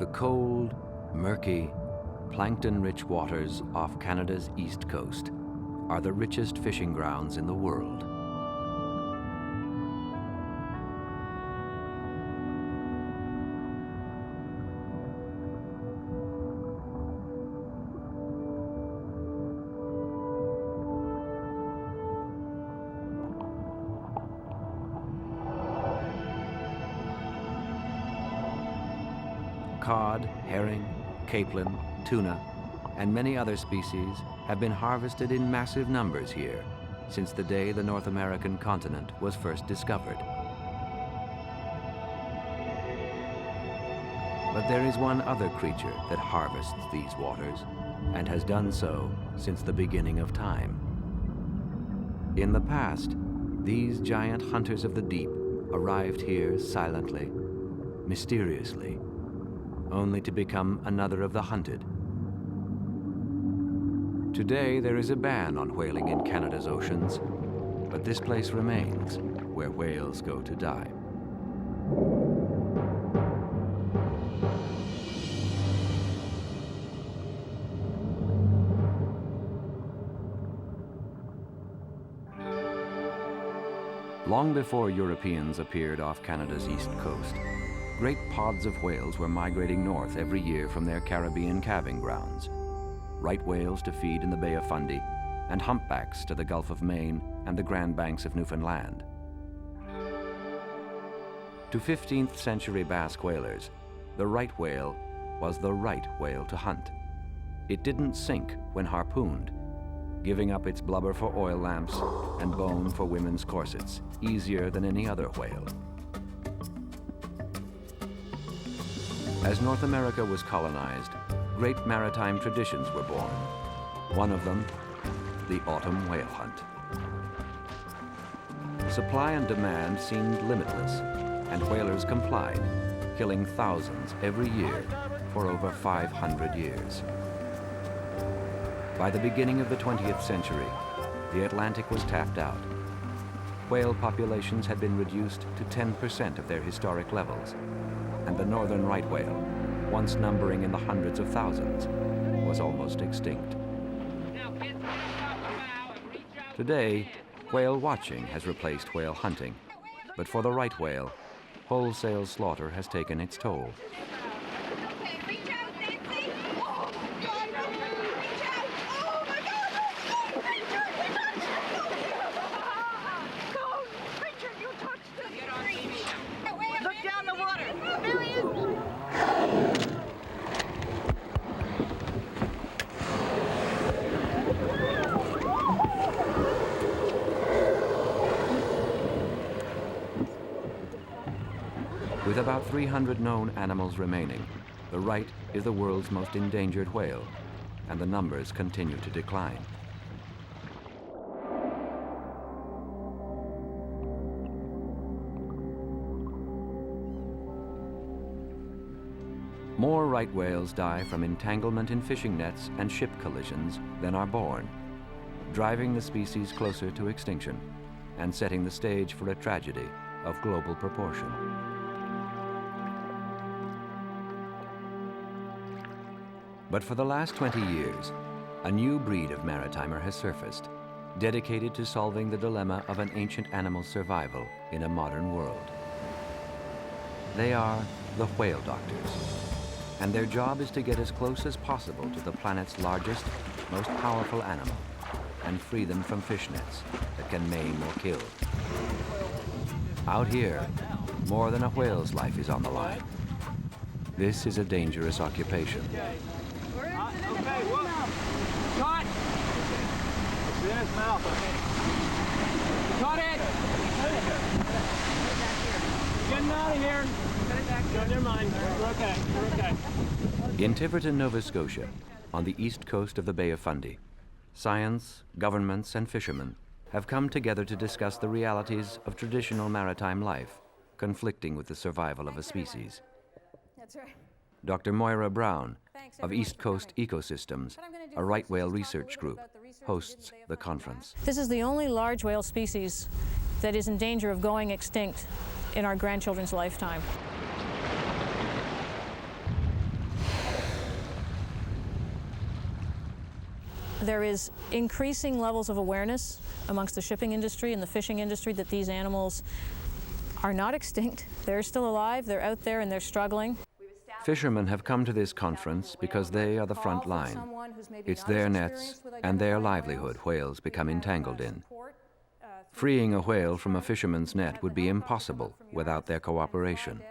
The cold, murky, plankton-rich waters off Canada's east coast are the richest fishing grounds in the world. Cod, herring, capelin, tuna, and many other species have been harvested in massive numbers here since the day the North American continent was first discovered. But there is one other creature that harvests these waters and has done so since the beginning of time. In the past, these giant hunters of the deep arrived here silently, mysteriously, only to become another of the hunted. Today, there is a ban on whaling in Canada's oceans, but this place remains where whales go to die. Long before Europeans appeared off Canada's east coast, great pods of whales were migrating north every year from their Caribbean calving grounds. Right whales to feed in the Bay of Fundy, and humpbacks to the Gulf of Maine and the Grand Banks of Newfoundland. To 15th century Basque whalers, the right whale was the right whale to hunt. It didn't sink when harpooned, giving up its blubber for oil lamps and bone for women's corsets easier than any other whale. As North America was colonized, great maritime traditions were born. One of them, the autumn whale hunt. Supply and demand seemed limitless, and whalers complied, killing thousands every year for over 500 years. By the beginning of the 20th century, the Atlantic was tapped out. Whale populations had been reduced to 10% of their historic levels, and the northern right whale, once numbering in the hundreds of thousands, was almost extinct. Today, whale watching has replaced whale hunting, but for the right whale, wholesale slaughter has taken its toll. With about 300 known animals remaining, the right is the world's most endangered whale, and the numbers continue to decline. More right whales die from entanglement in fishing nets and ship collisions than are born, driving the species closer to extinction and setting the stage for a tragedy of global proportion. But for the last 20 years, a new breed of maritimer has surfaced, dedicated to solving the dilemma of an ancient animal's survival in a modern world. They are the whale doctors, and their job is to get as close as possible to the planet's largest, most powerful animal and free them from fish nets that can maim or kill. Out here, more than a whale's life is on the line. This is a dangerous occupation. Okay, whoa. Caught! It's in his mouth, I think. Caught it! Getting out of here. No, never mind. We're okay. We're okay. In Tiverton, Nova Scotia, on the east coast of the Bay of Fundy, science, governments, and fishermen have come together to discuss the realities of traditional maritime life, conflicting with the survival of a species. That's right. Dr. Moira Brown of East Coast Ecosystems, a right whale research group, hosts the conference. This is the only large whale species that is in danger of going extinct in our grandchildren's lifetime. There is increasing levels of awareness amongst the shipping industry and the fishing industry that these animals are not extinct. They're still alive, they're out there, and they're struggling. Fishermen have come to this conference because they are the front line. It's their nets and their livelihood whales become entangled in. Freeing a whale from a fisherman's net would be impossible without their cooperation.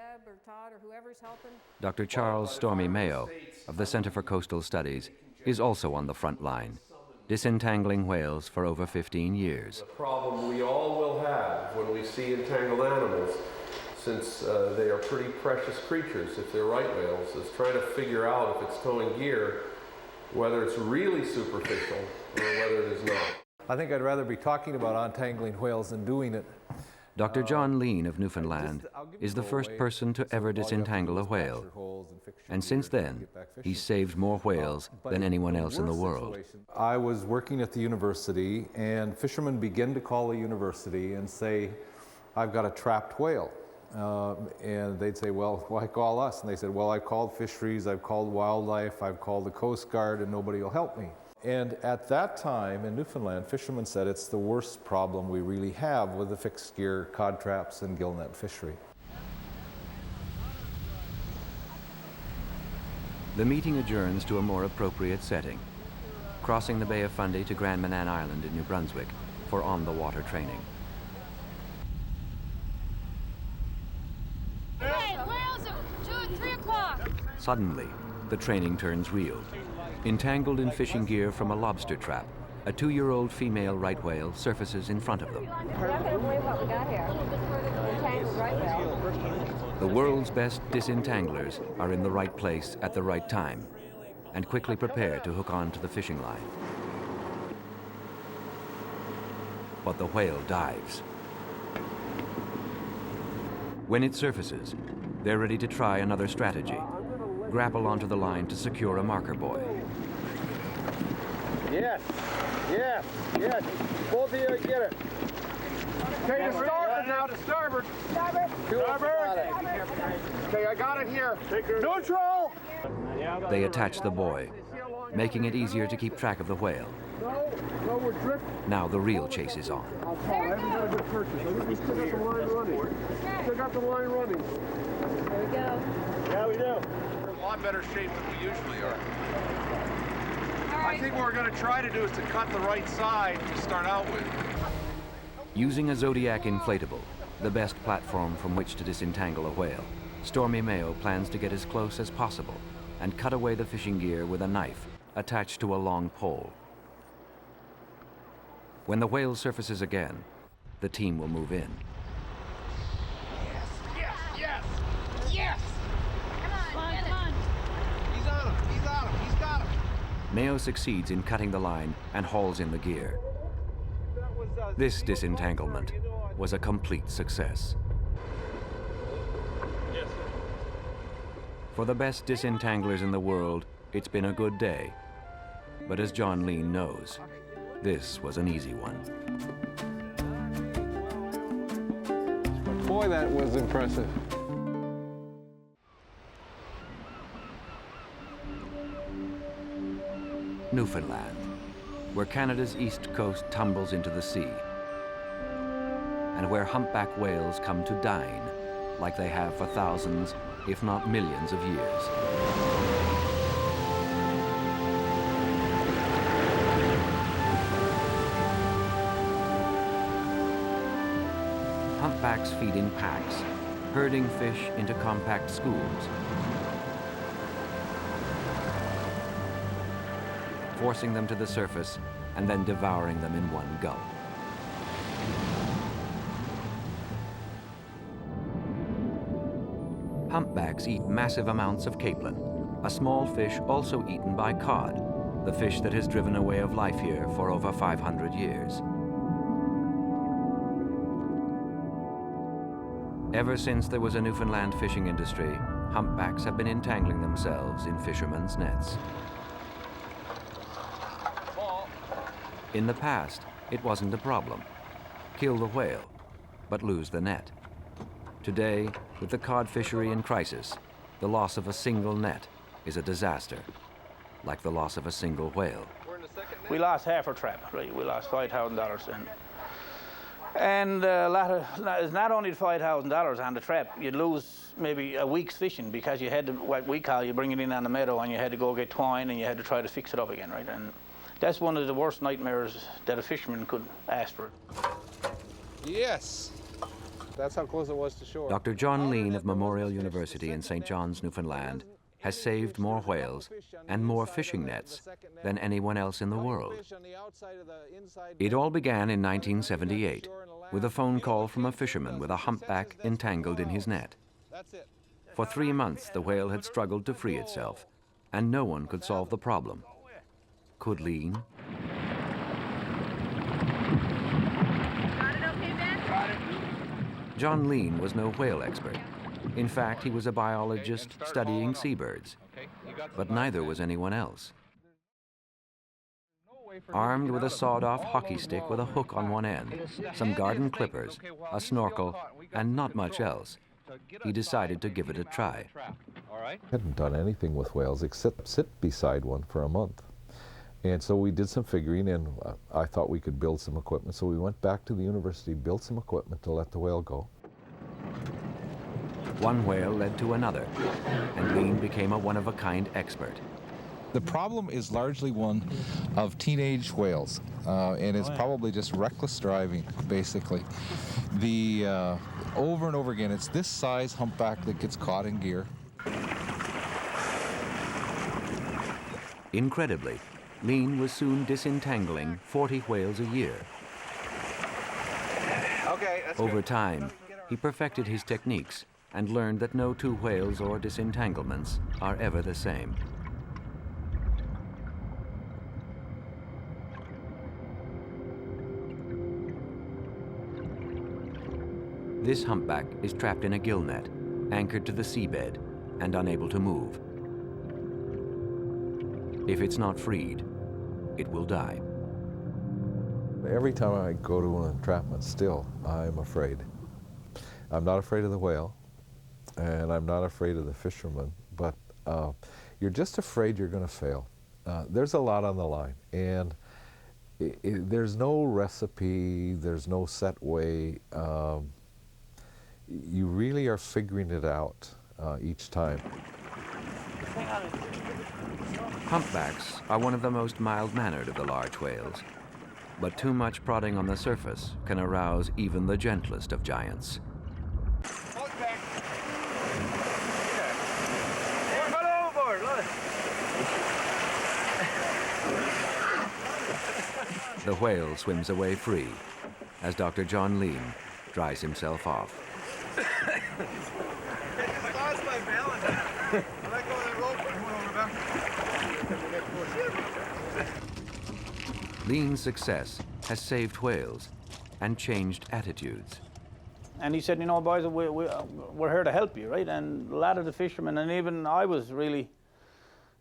Dr. Charles Stormy Mayo of the Center for Coastal Studies is also on the front line, disentangling whales for over 15 years. The problem we all will have when we see entangled animals, since they are pretty precious creatures if they're right whales, is trying to figure out if it's towing gear, whether it's really superficial or whether it is not. I think I'd rather be talking about untangling whales than doing it. Dr. John Lean of Newfoundland is the first person to ever disentangle a whale. And since then, he's saved more whales than anyone else in the world. I was working at the university, and fishermen begin to call the university and say, I've got a trapped whale. And they'd say, well, why call us? And they said, well, I've called fisheries, I've called wildlife, I've called the Coast Guard, and nobody will help me. And at that time in Newfoundland, fishermen said it's the worst problem we really have with the fixed gear, cod traps, and gillnet fishery. The meeting adjourns to a more appropriate setting, crossing the Bay of Fundy to Grand Manan Island in New Brunswick for on-the-water training. Hey, whales at 2 and 3 o'clock. Suddenly, the training turns real. Entangled in fishing gear from a lobster trap, a 2-year-old female right whale surfaces in front of them. You're not going to believe what we got here. Entangled right whale. The world's best disentanglers are in the right place at the right time and quickly prepare to hook on to the fishing line. But the whale dives. When it surfaces, they're ready to try another strategy. Grapple onto the line to secure a marker buoy. Yes, yes, yes. Both of you get it. Okay, to starboard now, to starboard. Starboard. Okay, I got it here. Neutral! They attach the buoy, making it easier to keep track of the whale. No, we're drifting. Now the real chase is on. I haven't got a good purchase. I think we still got the line running. Still got the line running. There we go. Yeah, we do. We're in a lot better shape than we usually are. I think what we're going to try to do is to cut the right side to start out with. Using a Zodiac inflatable, the best platform from which to disentangle a whale, Stormy Mayo plans to get as close as possible and cut away the fishing gear with a knife attached to a long pole. When the whale surfaces again, the team will move in. Yes, yes, yes! Come on, come on. He's on him, he's on him, he's got him. Mayo succeeds in cutting the line and hauls in the gear. This disentanglement was a complete success. Yes. For the best disentanglers in the world, it's been a good day. But as John Lean knows, this was an easy one. Boy, that was impressive. Newfoundland, where Canada's east coast tumbles into the sea, and where humpback whales come to dine, like they have for thousands, if not millions of years. Humpbacks feed in packs, herding fish into compact schools, forcing them to the surface and then devouring them in one gulp. Humpbacks eat massive amounts of capelin, a small fish also eaten by cod, the fish that has driven a way of life here for over 500 years. Ever since there was a Newfoundland fishing industry, humpbacks have been entangling themselves in fishermen's nets. In the past, it wasn't a problem. Kill the whale, but lose the net. Today, with the cod fishery in crisis, the loss of a single net is a disaster, like the loss of a single whale. We're in the second we lost half our trap, right? We lost $5,000. And it's not only the $5,000 on the trap, you'd lose maybe a week's fishing because you had to, what we call, you bring it in on the meadow and you had to go get twine and you had to try to fix it up again, right? And that's one of the worst nightmares that a fisherman could ask for. Yes. That's how close it was to shore. Dr. John Lean of Memorial University in St. John's, Newfoundland, has saved more whales and more fishing nets than anyone else in the world. It all began in 1978 with a phone call from a fisherman with a humpback entangled in his net. For 3 months, the whale had struggled to free itself, and no one could solve the problem. Could Lean? Got it okay, Ben? Got it. John Lean was no whale expert. In fact, he was a biologist studying seabirds, but neither was anyone else. Armed with a sawed-off hockey stick with a hook on one end, some garden clippers, a snorkel, and not much else, he decided to give it a try. I hadn't done anything with whales except sit beside one for a month. And so we did some figuring, and I thought we could build some equipment. So we went back to the university, built some equipment to let the whale go. One whale led to another, and Lean became a one-of-a-kind expert. The problem is largely one of teenage whales, and it's probably just reckless driving, basically. Over and over again, it's this size humpback that gets caught in gear. Incredibly, Lean was soon disentangling 40 whales a year. Okay, that's Over time, he perfected his techniques and learned that no two whales or disentanglements are ever the same. This humpback is trapped in a gill net, anchored to the seabed and unable to move. If it's not freed, it will die. Every time I go to an entrapment, still, I'm afraid. I'm not afraid of the whale, and I'm not afraid of the fisherman, but you're just afraid you're going to fail. There's a lot on the line, and there's no recipe, there's no set way. You really are figuring it out each time. Humpbacks are one of the most mild-mannered of the large whales, but too much prodding on the surface can arouse even the gentlest of giants. Hold it back. We're going overboard, look. The whale swims away free as Dr. John Lean dries himself off. I lost my balance. I let go of the rope and went over back. Lean's success has saved whales and changed attitudes. And he said, you know, boys, we're here to help you, right? And a lot of the fishermen, and even I was really,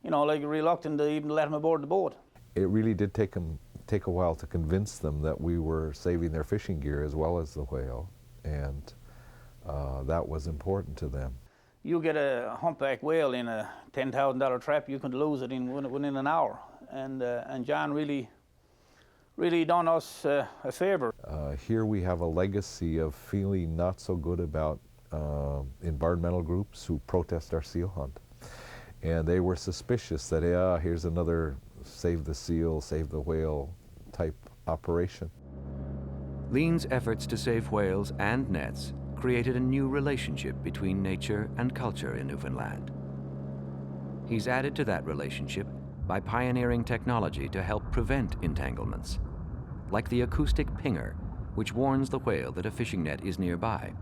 you know, like reluctant to even let him aboard the boat. It really did take a while to convince them that we were saving their fishing gear as well as the whale, and that was important to them. You get a humpback whale in a $10,000 trap, you could lose it within an hour. And John really done us a favor. Here we have a legacy of feeling not so good about environmental groups who protest our seal hunt. And they were suspicious that, yeah, here's another save the seal, save the whale type operation. Lean's efforts to save whales and nets created a new relationship between nature and culture in Newfoundland. He's added to that relationship by pioneering technology to help prevent entanglements, like the acoustic pinger, which warns the whale that a fishing net is nearby.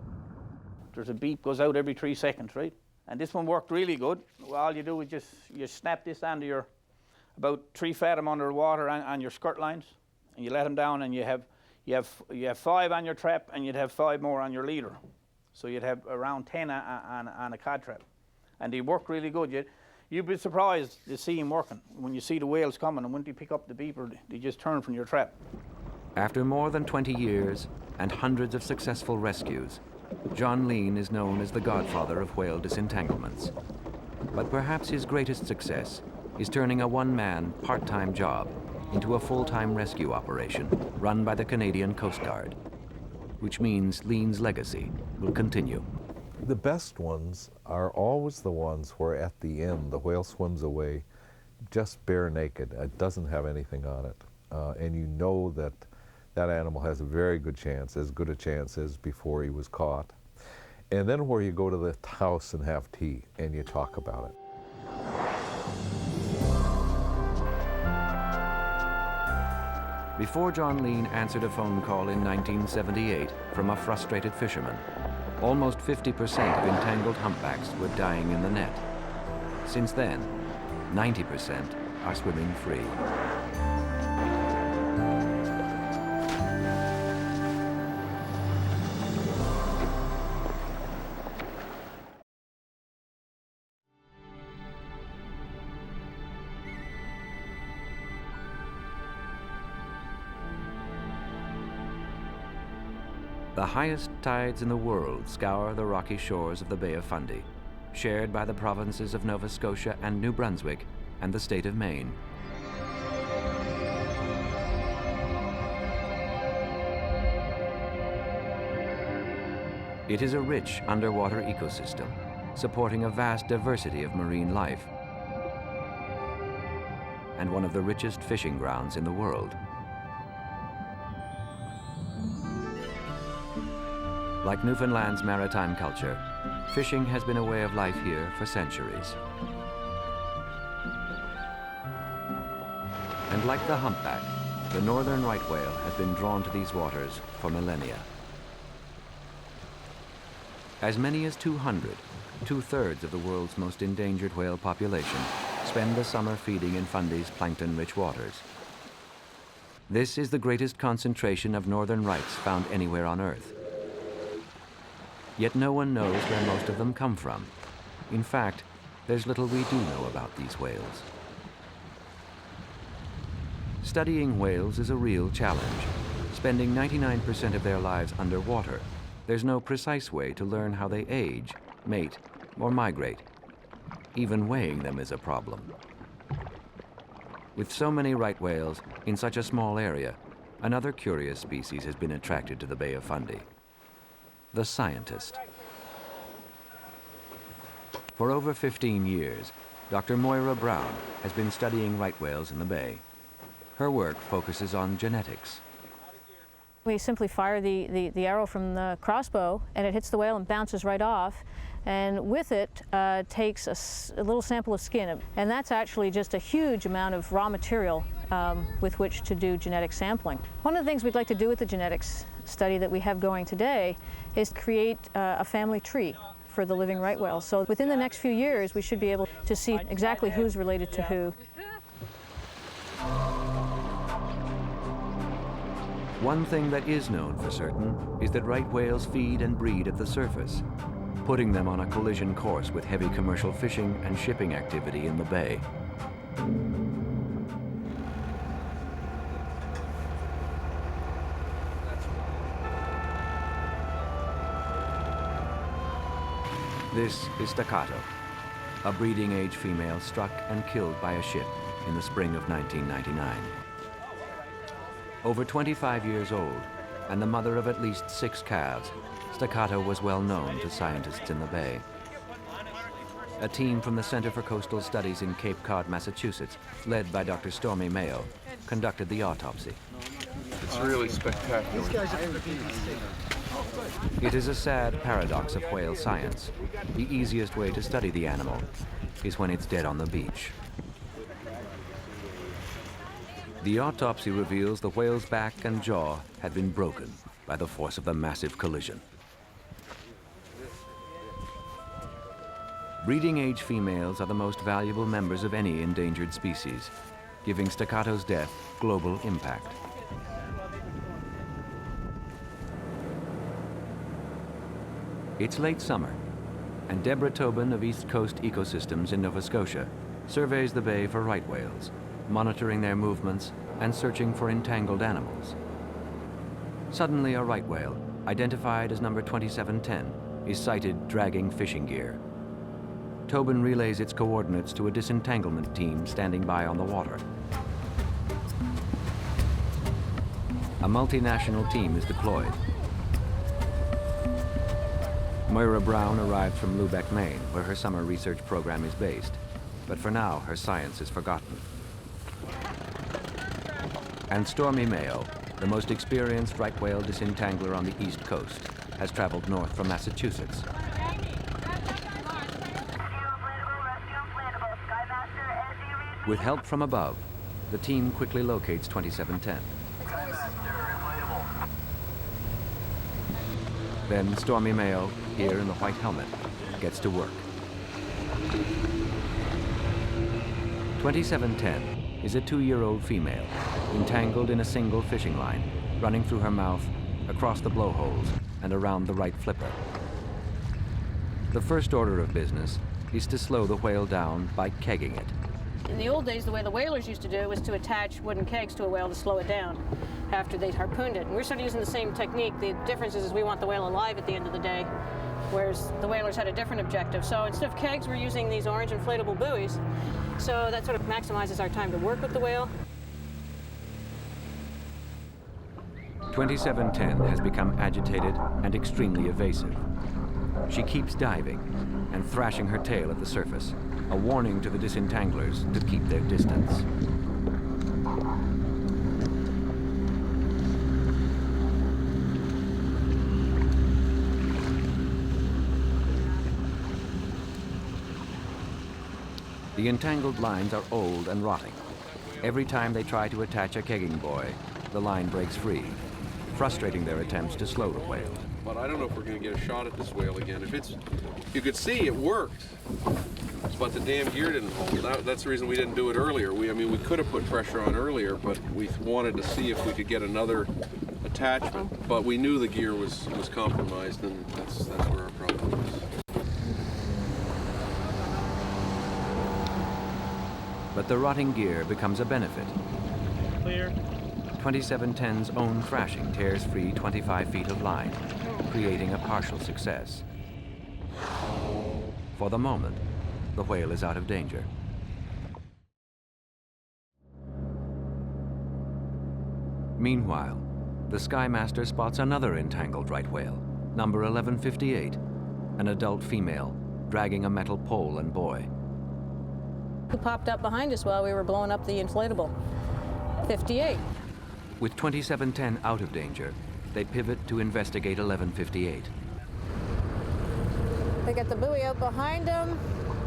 There's a beep goes out every 3 seconds, right? And this one worked really good. All you do is you snap this onto your, about 3 fathom under the water on your skirt lines, and you let them down, and you have 5 on your trap, and you'd have 5 more on your leader. So you'd have around 10 on a cod trap. And they work really good. You'd be surprised to see them working. When you see the whales coming, and when they pick up the beeper, they just turn from your trap. After more than 20 years and hundreds of successful rescues, John Lean is known as the godfather of whale disentanglements. But perhaps his greatest success is turning a one-man, part-time job into a full-time rescue operation run by the Canadian Coast Guard, which means Lean's legacy will continue. The best ones are always the ones where at the end the whale swims away just bare naked. It doesn't have anything on it. And you know that that animal has a very good chance, as good a chance as before he was caught. And then where you go to the house and have tea and you talk about it. Before John Lean answered a phone call in 1978 from a frustrated fisherman, almost 50% of entangled humpbacks were dying in the net. Since then, 90% are swimming free. The highest tides in the world scour the rocky shores of the Bay of Fundy, shared by the provinces of Nova Scotia and New Brunswick and the state of Maine. It is a rich underwater ecosystem, supporting a vast diversity of marine life, and one of the richest fishing grounds in the world. Like Newfoundland's maritime culture, fishing has been a way of life here for centuries. And like the humpback, the northern right whale has been drawn to these waters for millennia. As many as 200, two-thirds of the world's most endangered whale population, spend the summer feeding in Fundy's plankton-rich waters. This is the greatest concentration of northern rights found anywhere on Earth. Yet no one knows where most of them come from. In fact, there's little we do know about these whales. Studying whales is a real challenge. Spending 99% of their lives underwater, there's no precise way to learn how they age, mate, or migrate. Even weighing them is a problem. With so many right whales in such a small area, another curious species has been attracted to the Bay of Fundy: the scientist. For over 15 years, Dr. Moira Brown has been studying right whales in the bay. Her work focuses on genetics. We simply fire the arrow from the crossbow, and it hits the whale and bounces right off, and with it takes a little sample of skin, and that's actually just a huge amount of raw material with which to do genetic sampling. One of the things we'd like to do with the genetics study that we have going today is create a family tree for the living right whale. So within the next few years, we should be able to see exactly who's related to who. One thing that is known for certain is that right whales feed and breed at the surface, putting them on a collision course with heavy commercial fishing and shipping activity in the bay. This is Staccato, a breeding-age female struck and killed by a ship in the spring of 1999. Over 25 years old, and the mother of at least 6 calves, Staccato was well known to scientists in the bay. A team from the Center for Coastal Studies in Cape Cod, Massachusetts, led by Dr. Stormy Mayo, conducted the autopsy. It's really spectacular. It is a sad paradox of whale science. The easiest way to study the animal is when it's dead on the beach. The autopsy reveals the whale's back and jaw had been broken by the force of the massive collision. Breeding-age females are the most valuable members of any endangered species, giving Staccato's death global impact. It's late summer, and Deborah Tobin of East Coast Ecosystems in Nova Scotia surveys the bay for right whales, monitoring their movements and searching for entangled animals. Suddenly, a right whale, identified as number 2710, is sighted dragging fishing gear. Tobin relays its coordinates to a disentanglement team standing by on the water. A multinational team is deployed. Moira Brown arrived from Lubeck, Maine, where her summer research program is based. But for now, her science is forgotten. And Stormy Mayo, the most experienced right whale disentangler on the East Coast, has traveled north from Massachusetts. With help from above, the team quickly locates 2710. Then Stormy Mayo, here in the white helmet, gets to work. 2710 is a 2-year-old female, entangled in a single fishing line, running through her mouth, across the blowholes, and around the right flipper. The first order of business is to slow the whale down by kegging it. In the old days, the way the whalers used to do it was to attach wooden kegs to a whale to slow it down after they'd harpooned it. And we're sort of using the same technique. The difference is we want the whale alive at the end of the day, whereas the whalers had a different objective. So instead of kegs, we're using these orange inflatable buoys. So that sort of maximizes our time to work with the whale. 2710 has become agitated and extremely evasive. She keeps diving and thrashing her tail at the surface, a warning to the disentanglers to keep their distance. The entangled lines are old and rotting. Every time they try to attach a kegging buoy, the line breaks free, frustrating their attempts to slow the whale. But I don't know if we're going to get a shot at this whale again. You could see it worked, but the damn gear didn't hold. That's the reason we didn't do it earlier. I mean, we could have put pressure on earlier, but we wanted to see if we could get another attachment. But we knew the gear was compromised, and that's where our problem was. But the rotting gear becomes a benefit. Clear. 2710's own thrashing tears free 25 feet of line, creating a partial success. For the moment, the whale is out of danger. Meanwhile, the Skymaster spots another entangled right whale, number 1158, an adult female, dragging a metal pole and buoy. Who popped up behind us while we were blowing up the inflatable? 58. With 2710 out of danger, they pivot to investigate 1158. They got the buoy out behind them.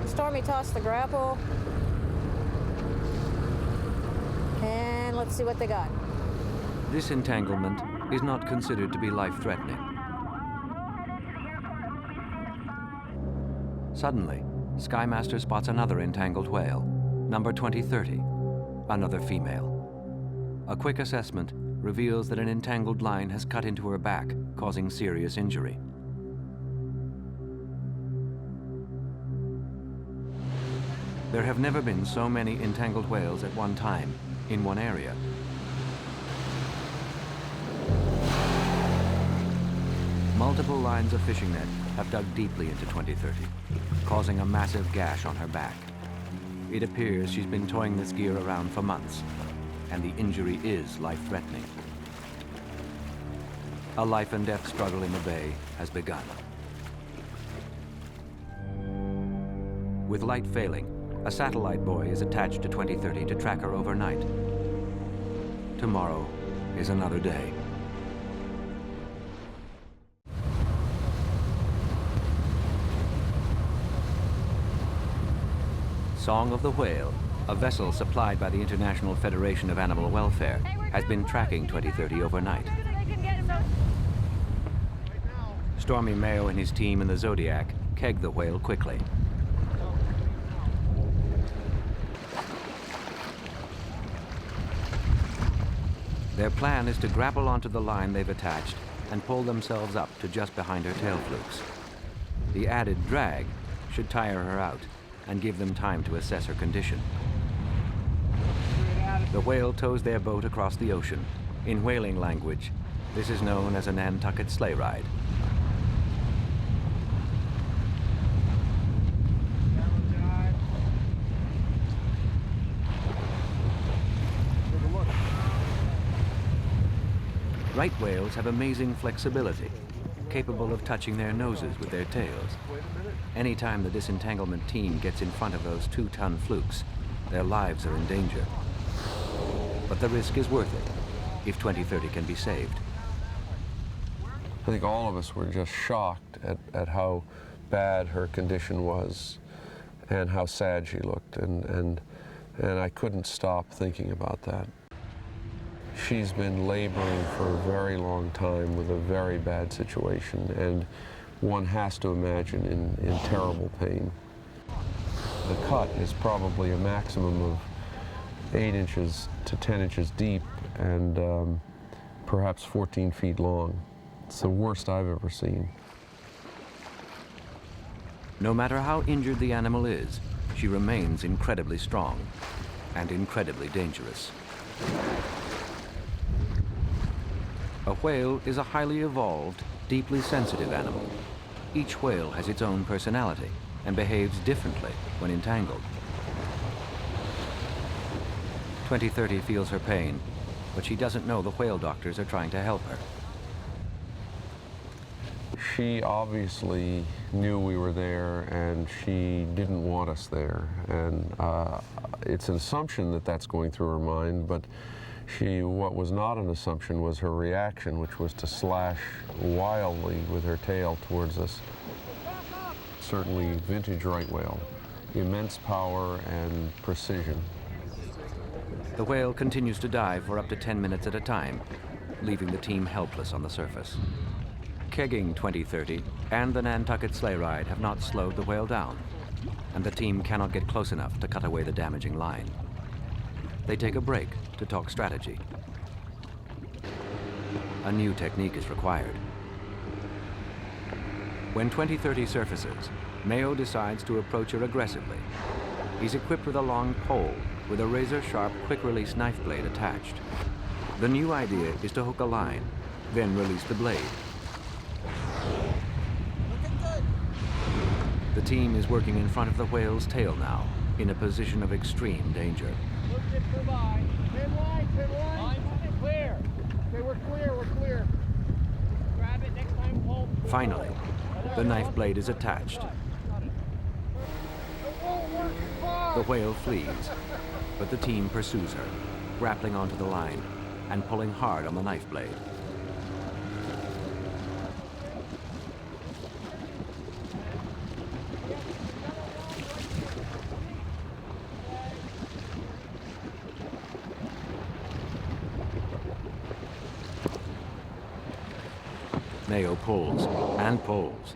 Stormy tossed the grapple. And let's see what they got. This entanglement is not considered to be life-threatening. Suddenly, Skymaster spots another entangled whale, number 2030, another female. A quick assessment reveals that an entangled line has cut into her back, causing serious injury. There have never been so many entangled whales at one time, in one area. Multiple lines of fishing net have dug deeply into 2030, causing a massive gash on her back. It appears she's been towing this gear around for months, and the injury is life-threatening. A life and death struggle in the bay has begun. With light failing, a satellite buoy is attached to 2030 to track her overnight. Tomorrow is another day. Song of the Whale, a vessel supplied by the International Federation of Animal Welfare, has been tracking 2030 overnight. Stormy Mayo and his team in the Zodiac keg the whale quickly. Their plan is to grapple onto the line they've attached and pull themselves up to just behind her tail flukes. The added drag should tire her out and give them time to assess her condition. The whale tows their boat across the ocean. In whaling language, this is known as a Nantucket sleigh ride. Right whales have amazing flexibility, capable of touching their noses with their tails. Anytime the disentanglement team gets in front of those 2-ton flukes, their lives are in danger. But the risk is worth it, if 2030 can be saved. I think all of us were just shocked at how bad her condition was and how sad she looked, and I couldn't stop thinking about that. She's been laboring for a very long time with a very bad situation, and one has to imagine in terrible pain. The cut is probably a maximum of 8 inches to 10 inches deep and perhaps 14 feet long. It's the worst I've ever seen. No matter how injured the animal is, she remains incredibly strong and incredibly dangerous. A whale is a highly evolved, deeply sensitive animal. Each whale has its own personality and behaves differently when entangled. 2030 feels her pain, but she doesn't know the whale doctors are trying to help her. She obviously knew we were there, and she didn't want us there. And it's an assumption that that's going through her mind, but what was not an assumption was her reaction, which was to slash wildly with her tail towards us. Certainly vintage right whale, immense power and precision. The whale continues to dive for up to 10 minutes at a time, leaving the team helpless on the surface. Kegging 2030 and the Nantucket sleigh ride have not slowed the whale down, and the team cannot get close enough to cut away the damaging line. They take a break to talk strategy. A new technique is required. When 2030 surfaces, Mayo decides to approach her aggressively. He's equipped with a long pole with a razor-sharp, quick-release knife blade attached. The new idea is to hook a line, then release the blade. The team is working in front of the whale's tail now, in a position of extreme danger. Pin line. Clear. Okay, we're clear. Grab it, next time hold. Finally, the knife blade is attached. The whale flees, but the team pursues her, grappling onto the line and pulling hard on the knife blade. Mayo pulls and pulls.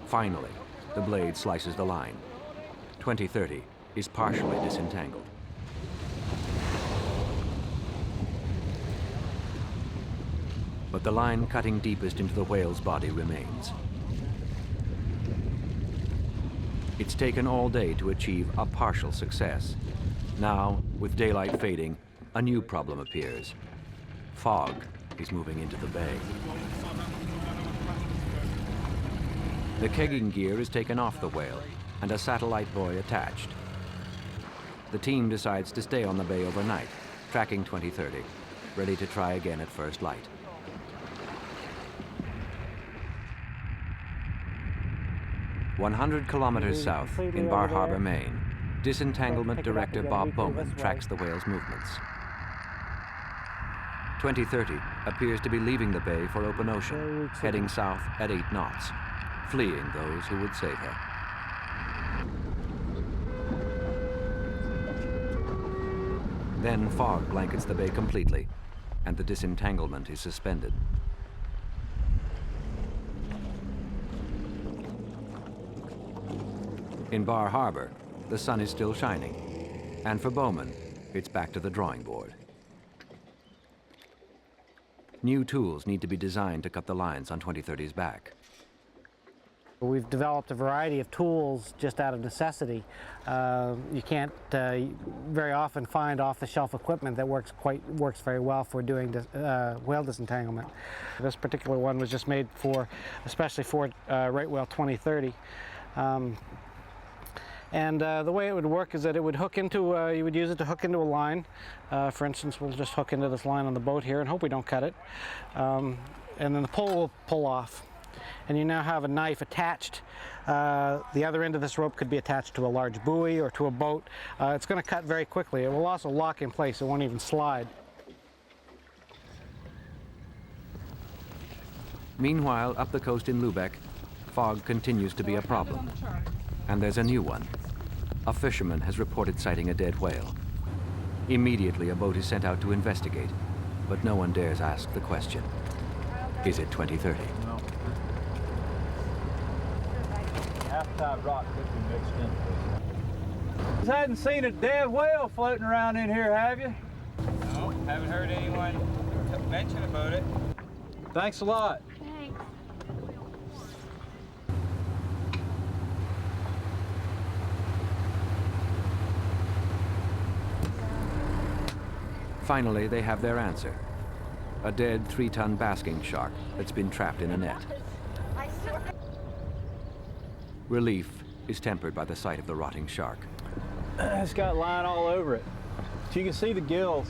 Finally, the blade slices the line. 2030 is partially disentangled. But the line cutting deepest into the whale's body remains. It's taken all day to achieve a partial success. Now, with daylight fading, a new problem appears. Fog is moving into the bay. The kegging gear is taken off the whale and a satellite buoy attached. The team decides to stay on the bay overnight, tracking 2030, ready to try again at first light. "100 kilometers south, in Bar Harbor, Maine, Disentanglement Director Bob Bowman tracks the whale's movements. 2030 appears to be leaving the bay for open ocean, heading south at 8 knots, fleeing those who would save her. Then fog blankets the bay completely, and the disentanglement is suspended. In Bar Harbor, the sun is still shining, and for Bowman, it's back to the drawing board. New tools need to be designed to cut the lines on 2030's back. We've developed a variety of tools just out of necessity. You can't very often find off-the-shelf equipment that works very well for doing whale disentanglement. This particular one was just made especially for right whale 2030. And the way it would work is that it would hook into, you would use it to hook into a line. For instance, we'll just hook into this line on the boat here and hope we don't cut it. And then the pole will pull off. And you now have a knife attached. The other end of this rope could be attached to a large buoy or to a boat. It's going to cut very quickly. It will also lock in place. It won't even slide. Meanwhile, up the coast in Lubeck, fog continues to be a problem. And there's a new one. A fisherman has reported sighting a dead whale. Immediately, a boat is sent out to investigate, but no one dares ask the question. Is it 2030? No. Half-tide rock could be mixed in. You hadn't seen a dead whale floating around in here, have you? No, haven't heard anyone mention about it. Thanks a lot. Thanks. Finally, they have their answer. A dead 3-ton basking shark that's been trapped in a net. Relief is tempered by the sight of the rotting shark. It's got line all over it. So you can see the gills.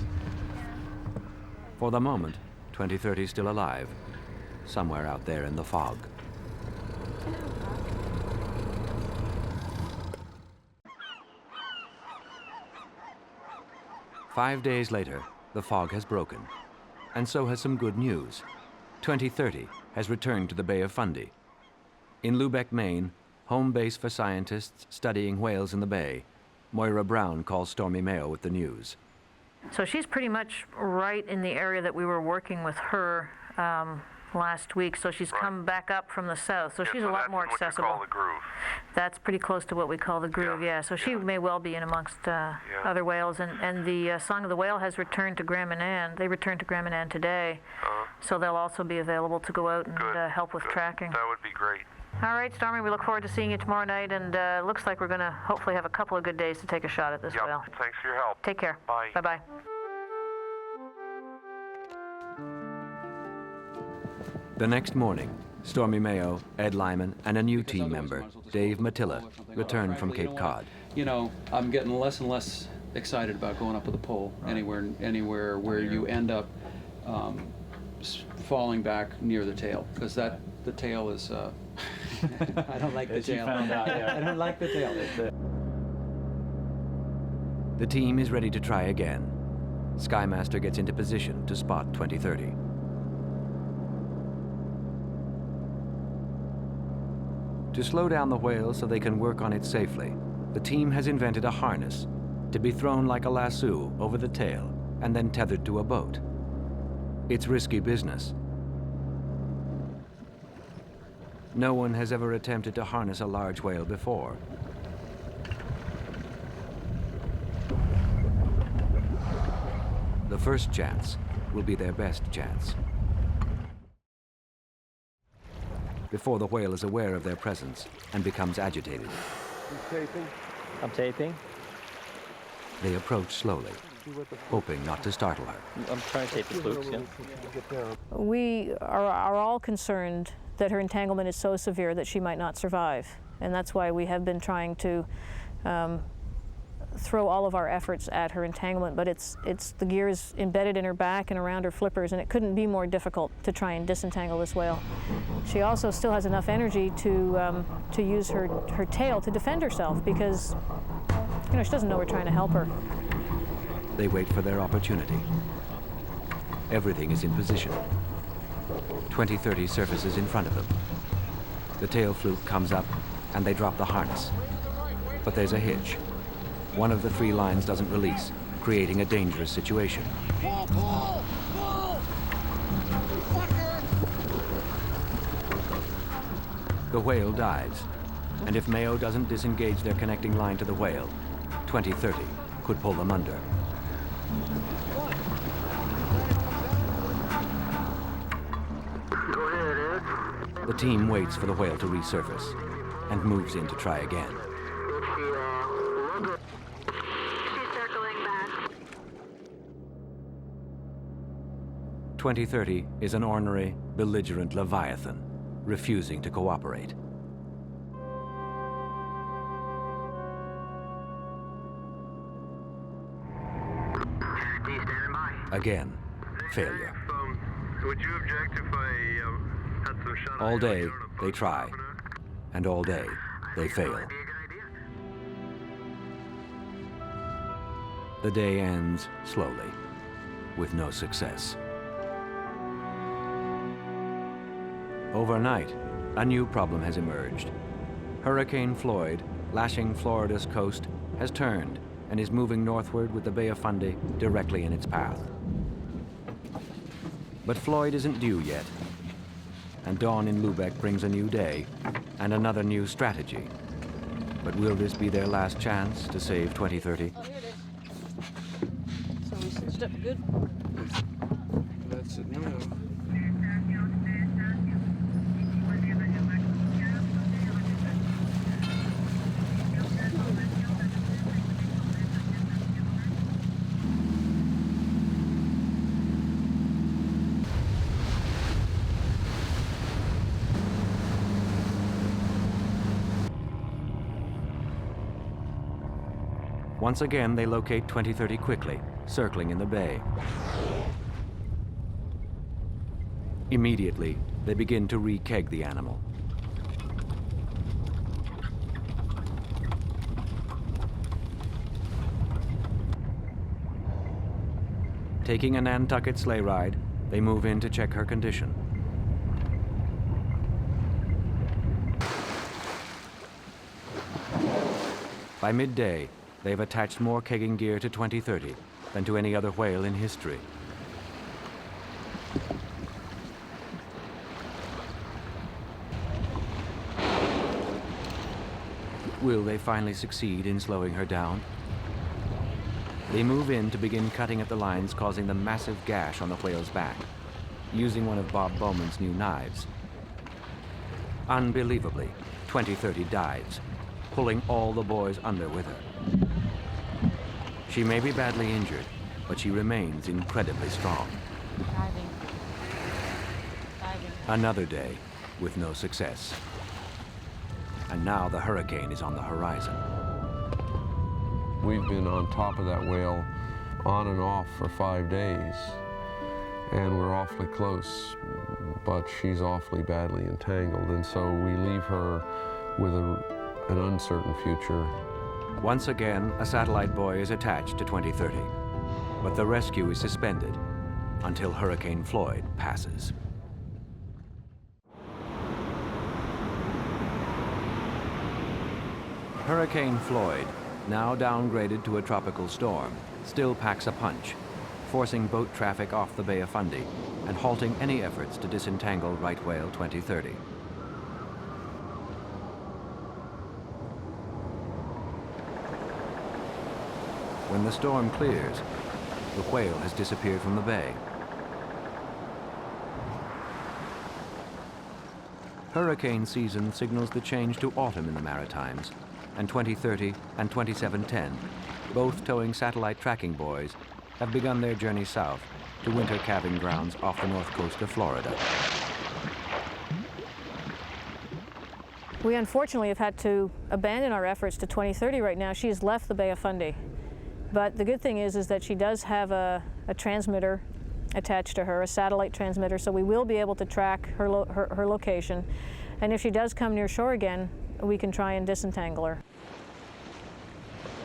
For the moment, 2030 is still alive, somewhere out there in the fog. Five days later, the fog has broken, and so has some good news. 2030 has returned to the Bay of Fundy. In Lubeck, Maine, home base for scientists studying whales in the bay, Moira Brown calls Stormy Mayo with the news. So she's pretty much right in the area that we were working with her last week. So she's come back up from the south. So she's a lot more accessible. What you call the groove. That's pretty close to what we call the groove, yeah. So she may well be in amongst other whales. And the Song of the Whale has returned to Graham and Ann. They returned to Graham and Ann today. So they'll also be available to go out and help with tracking. That would be great. All right, Stormy, we look forward to seeing you tomorrow night, and looks like we're going to hopefully have a couple of good days to take a shot at this whale. Thanks for your help. Take care. Bye. Bye-bye. The next morning, Stormy Mayo, Ed Lyman, and a new team member, Dave Matilla, return from Cape Cod. You know, I'm getting less and less excited about going up with a pole anywhere where you end up falling back near the tail, because the tail is. I don't like the tail. I don't like the tail. The team is ready to try again. Skymaster gets into position to spot 2030. To slow down the whale so they can work on it safely, the team has invented a harness to be thrown like a lasso over the tail and then tethered to a boat. It's risky business. No one has ever attempted to harness a large whale before. The first chance will be their best chance. Before the whale is aware of their presence and becomes agitated. Taping. I'm taping. They approach slowly, hoping not to startle her. I'm trying to tape the flukes, yeah. We are all concerned that her entanglement is so severe that she might not survive. And that's why we have been trying to throw all of our efforts at her entanglement, but the gear is embedded in her back and around her flippers, and it couldn't be more difficult to try and disentangle this whale. She also still has enough energy to use her tail to defend herself, because she doesn't know we're trying to help her. They wait for their opportunity. Everything is in position. 2030 surfaces in front of them. The tail fluke comes up, and they drop the harness. But there's a hitch. One of the 3 lines doesn't release, creating a dangerous situation. Pull, pull, pull! Fucker! The whale dives, and if Mayo doesn't disengage their connecting line to the whale, 2030 could pull them under. Go ahead, Ed. The team waits for the whale to resurface and moves in to try again. She's circling back. 2030 is an ornery, belligerent leviathan, refusing to cooperate. Again, failure. Would you object if I had some shut-eye? All day, they try, and all day, they fail. The day ends slowly, with no success. Overnight, a new problem has emerged. Hurricane Floyd, lashing Florida's coast, has turned and is moving northward with the Bay of Fundy directly in its path. But Floyd isn't due yet, and dawn in Lubeck brings a new day and another new strategy. But will this be their last chance to save 2030? Oh, here it is. So we stitched up good. That's it now. Once again, they locate 2030 quickly, circling in the bay. Immediately, they begin to re-keg the animal. Taking a Nantucket sleigh ride, they move in to check her condition. By midday, they've attached more kegging gear to 2030 than to any other whale in history. Will they finally succeed in slowing her down? They move in to begin cutting at the lines, causing the massive gash on the whale's back, using one of Bob Bowman's new knives. Unbelievably, 2030 dives, pulling all the boys under with her. She may be badly injured, but she remains incredibly strong. Diving. Another day with no success. And now the hurricane is on the horizon. We've been on top of that whale on and off for 5 days, and we're awfully close, but she's awfully badly entangled, and so we leave her with an uncertain future. Once again, a satellite buoy is attached to 2030, but the rescue is suspended until Hurricane Floyd passes. Hurricane Floyd, now downgraded to a tropical storm, still packs a punch, forcing boat traffic off the Bay of Fundy and halting any efforts to disentangle right whale 2030. When the storm clears, the whale has disappeared from the bay. Hurricane season signals the change to autumn in the Maritimes, and 2030 and 2710, both towing satellite tracking buoys, have begun their journey south to winter calving grounds off the north coast of Florida. We unfortunately have had to abandon our efforts to 2030 right now. She has left the Bay of Fundy. But the good thing is that she does have a transmitter attached to her, a satellite transmitter, so we will be able to track her location. And if she does come near shore again, we can try and disentangle her.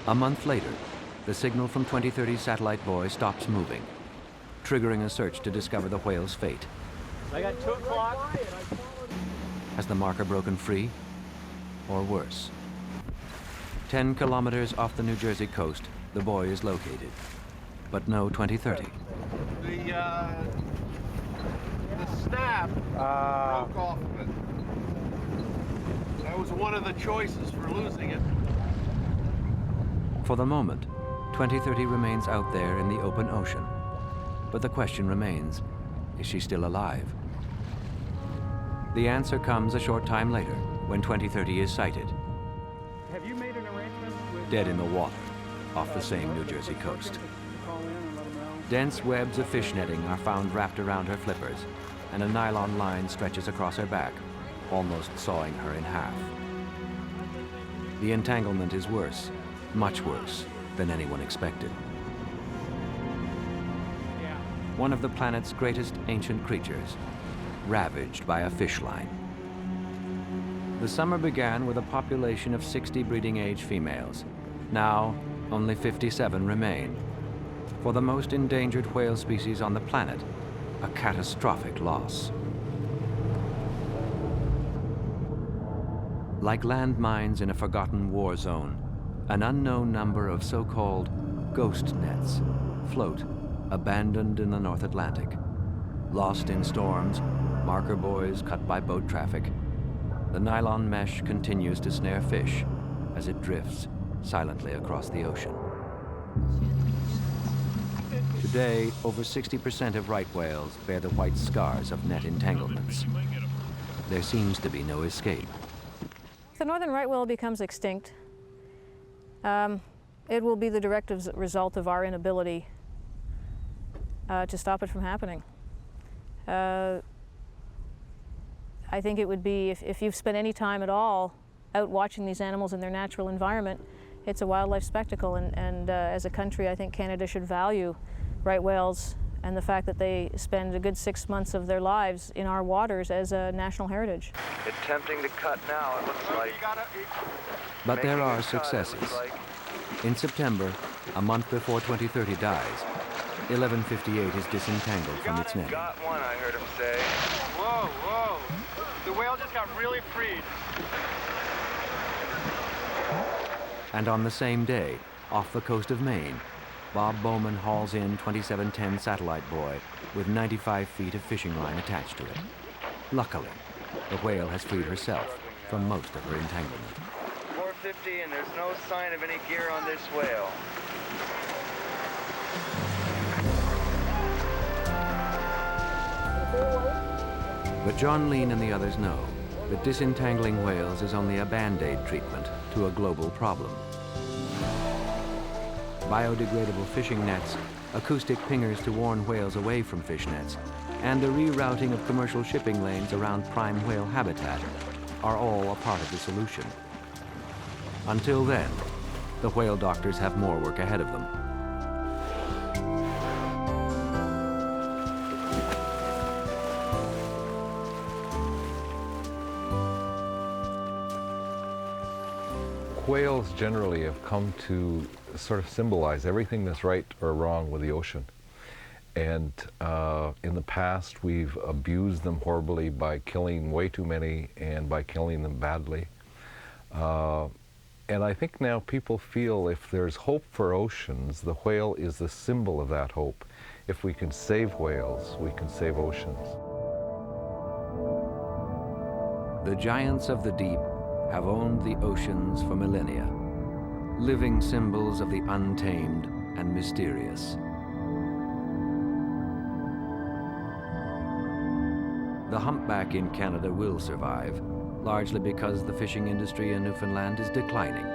A month later, the signal from 2030's satellite buoy stops moving, triggering a search to discover the whale's fate. I got 2 o'clock. Has the marker broken free? Or worse? 10 kilometers off the New Jersey coast, the buoy is located, but no 2030. The snap broke off of it. That was one of the choices for losing it. For the moment, 2030 remains out there in the open ocean. But the question remains, is she still alive? The answer comes a short time later, when 2030 is sighted. Have you made an arrangement with... Dead in the water, off the same New Jersey coast. Dense webs of fish netting are found wrapped around her flippers, and a nylon line stretches across her back, almost sawing her in half. The entanglement is worse, much worse, than anyone expected. One of the planet's greatest ancient creatures, ravaged by a fish line. The summer began with a population of 60 breeding-age females. Now, only 57 remain. For the most endangered whale species on the planet, a catastrophic loss. Like landmines in a forgotten war zone, an unknown number of so-called ghost nets float, abandoned in the North Atlantic. Lost in storms, marker buoys cut by boat traffic, the nylon mesh continues to snare fish as it drifts silently across the ocean. Today, over 60% of right whales bear the white scars of net entanglements. There seems to be no escape. If the northern right whale becomes extinct, it will be the direct result of our inability to stop it from happening. I think it would be, if you've spent any time at all out watching these animals in their natural environment, it's a wildlife spectacle, and as a country, I think Canada should value right whales and the fact that they spend a good 6 months of their lives in our waters as a national heritage. Attempting to cut now, it looks like. But there are successes. In September, a month before 2030 dies, 1158 is disentangled from its netting. Got one, I heard him say. Whoa, whoa. The whale just got really freed. And on the same day, off the coast of Maine, Bob Bowman hauls in 2710 Satellite Boy with 95 feet of fishing line attached to it. Luckily, the whale has freed herself from most of her entanglement. 450, and there's no sign of any gear on this whale. But John Lean and the others know that disentangling whales is only a band-aid treatment to a global problem. Biodegradable fishing nets, acoustic pingers to warn whales away from fish nets, and the rerouting of commercial shipping lanes around prime whale habitat are all a part of the solution. Until then, the whale doctors have more work ahead of them. Whales generally have come to sort of symbolize everything that's right or wrong with the ocean. And in the past, we've abused them horribly by killing way too many and by killing them badly. And I think now people feel if there's hope for oceans, the whale is the symbol of that hope. If we can save whales, we can save oceans. The giants of the deep have owned the oceans for millennia, living symbols of the untamed and mysterious. The humpback in Canada will survive, largely because the fishing industry in Newfoundland is declining.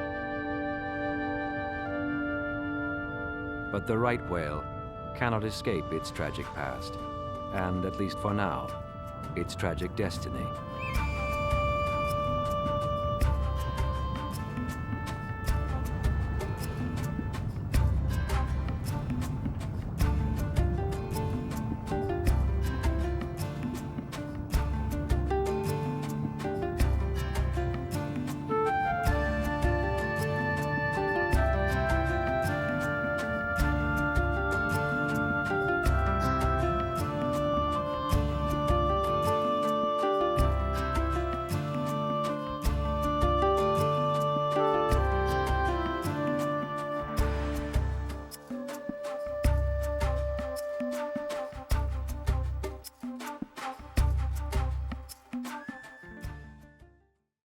But the right whale cannot escape its tragic past, and at least for now, its tragic destiny.